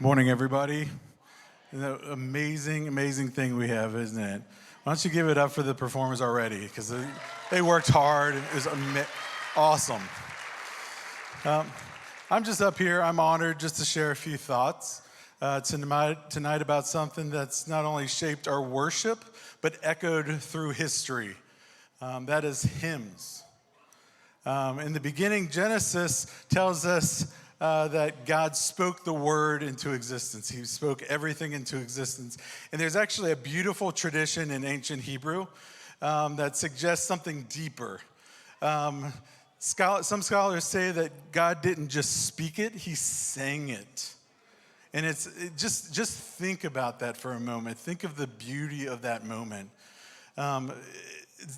Morning, everybody. Amazing, amazing thing we have, isn't it? Why don't you give it up for the performers already? Because they worked hard. It was awesome. I'm just up here. I'm honored just to share a few thoughts tonight about something that's not only shaped our worship, but echoed through history. That is hymns. In the beginning, Genesis tells us that God spoke the word into existence. He spoke everything into existence. And there's actually a beautiful tradition in ancient Hebrew that suggests something deeper. Some scholars say that God didn't just speak it, he sang it. And just think about that for a moment. Think of the beauty of that moment.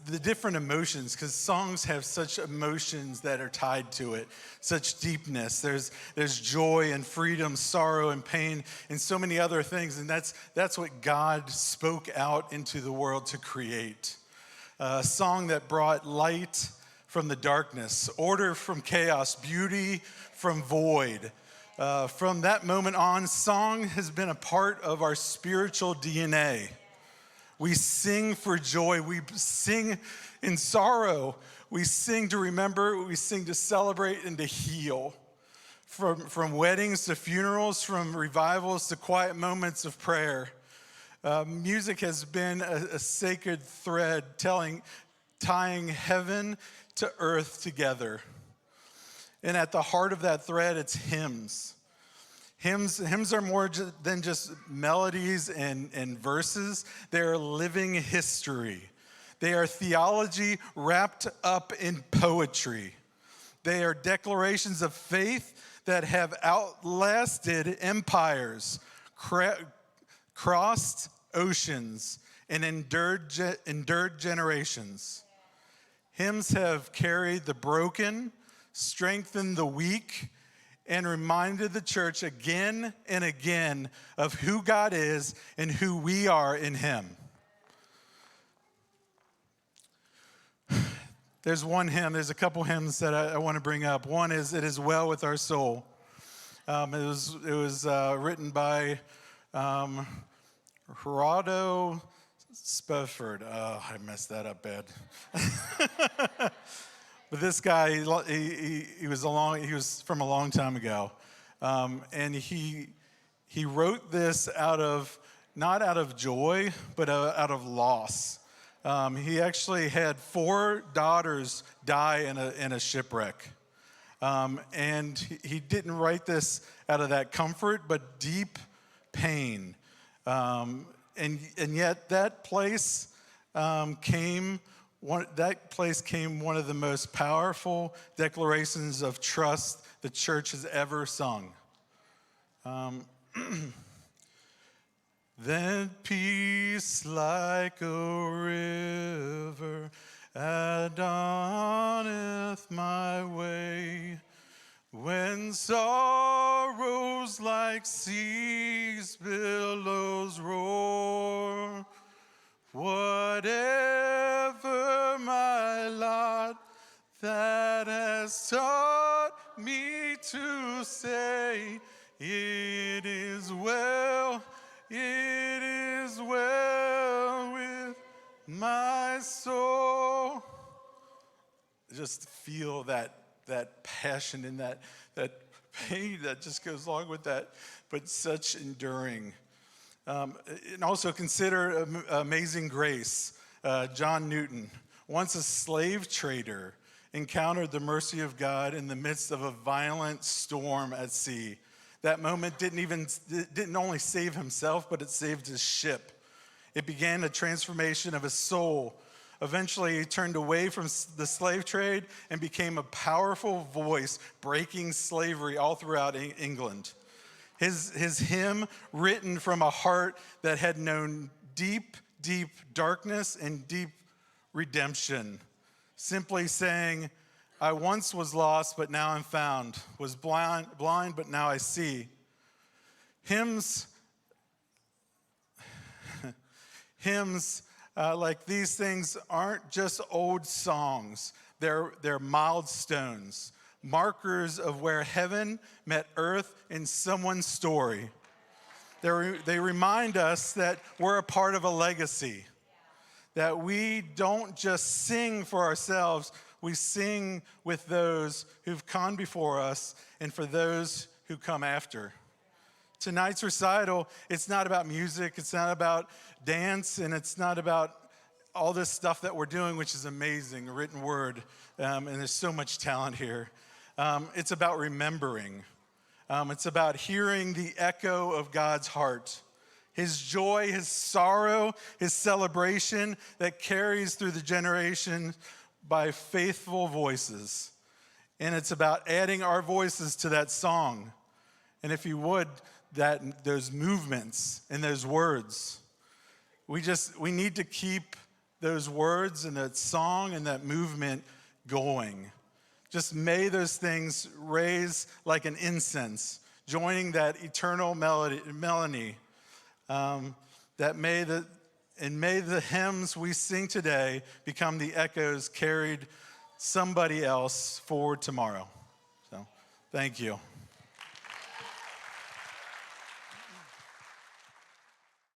The different emotions, because songs have such emotions that are tied to it, such deepness. There's joy and freedom, sorrow and pain, and so many other things. And that's what God spoke out into the world to create. A song that brought light from the darkness, order from chaos, beauty from void. From that moment on, song has been a part of our spiritual DNA. We sing for joy. We sing in sorrow. We sing to remember. We sing to celebrate and to heal. From weddings to funerals, from revivals to quiet moments of prayer. Music has been a sacred thread tying heaven to earth together. And at the heart of that thread, it's hymns. Hymns are more than just melodies and verses. They are living history. They are theology wrapped up in poetry. They are declarations of faith that have outlasted empires, crossed oceans, and endured generations. Hymns have carried the broken, strengthened the weak, and reminded the church again and again of who God is and who we are in him. There's a couple hymns that I want to bring up. One is "It Is Well With Our Soul." It was written by Gerardo Spafford. Oh, I messed that up bad. But this guy, he was from a long time ago, and he wrote this not out of joy, but out of loss. He actually had 4 daughters die in a shipwreck, and he didn't write this out of that comfort, but deep pain, and yet that place came one of the most powerful declarations of trust the church has ever sung. Then peace like a river adorneth my way, when sorrows like seas billows roar. Whatever my lot that has taught me to say, it is well with my soul. Just feel that passion and that pain that just goes along with that, but such enduring. And also consider Amazing Grace. John Newton, once a slave trader, encountered the mercy of God in the midst of a violent storm at sea. That moment didn't only save himself, but it saved his ship. It began a transformation of his soul. Eventually, he turned away from the slave trade and became a powerful voice breaking slavery all throughout England. His hymn, written from a heart that had known deep, deep darkness and deep redemption, simply saying, I once was lost, but now I'm found, was blind, but now I see. Hymns like these things aren't just old songs. They're milestones, markers of where heaven met earth in someone's story. They remind us that we're a part of a legacy, that we don't just sing for ourselves, we sing with those who've gone before us and for those who come after. Tonight's recital, it's not about music, it's not about dance, and it's not about all this stuff that we're doing, which is amazing, a written word, and there's so much talent here. It's about remembering. It's about hearing the echo of God's heart, his joy, his sorrow, his celebration that carries through the generation by faithful voices. And it's about adding our voices to that song. And if you would, those movements and those words. We need to keep those words and that song and that movement going. Just may those things raise like an incense, joining that eternal melody. May the hymns we sing today become the echoes carried somebody else forward tomorrow. So, thank you.